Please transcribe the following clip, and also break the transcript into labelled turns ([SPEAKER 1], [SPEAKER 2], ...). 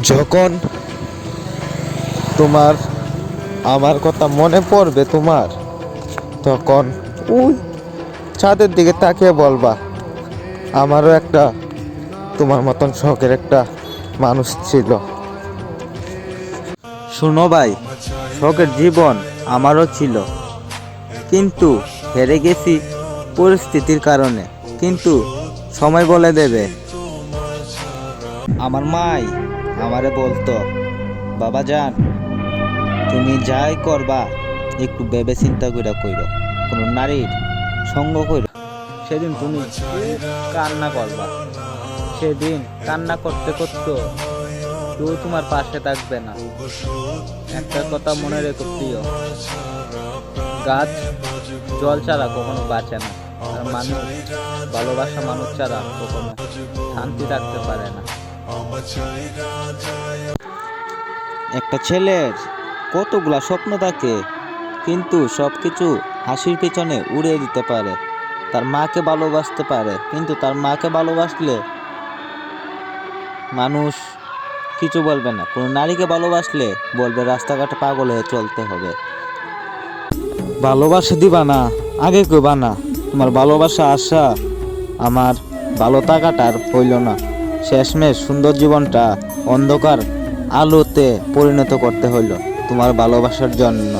[SPEAKER 1] যখন তোমার আমার কথা মনে পড়বে তখন ওই ছাদের দিকে তাকিয়ে বলবা আমারও একটা তোমার মতন শখের একটা মানুষ ছিল।
[SPEAKER 2] শোনো ভাই, শখের জীবন আমারও ছিল, কিন্তু হেরে গেছি পরিস্থিতির কারণে। কিন্তু সময় বলে দেবে। আমার মাই আমারে বলতো, বাবা জান, তুমি যাই করবা একটু ভেবে চিন্তা করে কইরো, কোনো নারীর সঙ্গ কইরো। সেদিন তুমি খুব কান্না করবা। সেদিন কান্না করতে করতে কেউ তোমার পাশে থাকবে না। একটা কথা মনে রেখো প্রিয়, গাছ জল ছাড়া কখনো বাঁচে না, আর মানুষ ভালোবাসা মানুষ ছাড়া কখনো শান্তি থাকতে পারে না। একটা ছেলের কতগুলা স্বপ্ন থাকে, কিন্তু সবকিছু হাসির পিছনে উড়িয়ে দিতে পারে। তার মাকে ভালোবাসতে পারে, কিন্তু তার মাকে ভালোবাসলে মানুষ কিছু বলবে না। কোনো নারীকে ভালোবাসলে বলবে রাস্তাঘাটে পাগল হয়ে চলতে হবে। ভালোবাসা দিবা না, আগে কইবা না তোমার ভালোবাসা আশা আমার ভালো থাকাটা আর হইল না। শেষমেশ সুন্দর জীবনটা অন্ধকার আলোতে পরিণত করতে হইল তোমার ভালোবাসার জন্য।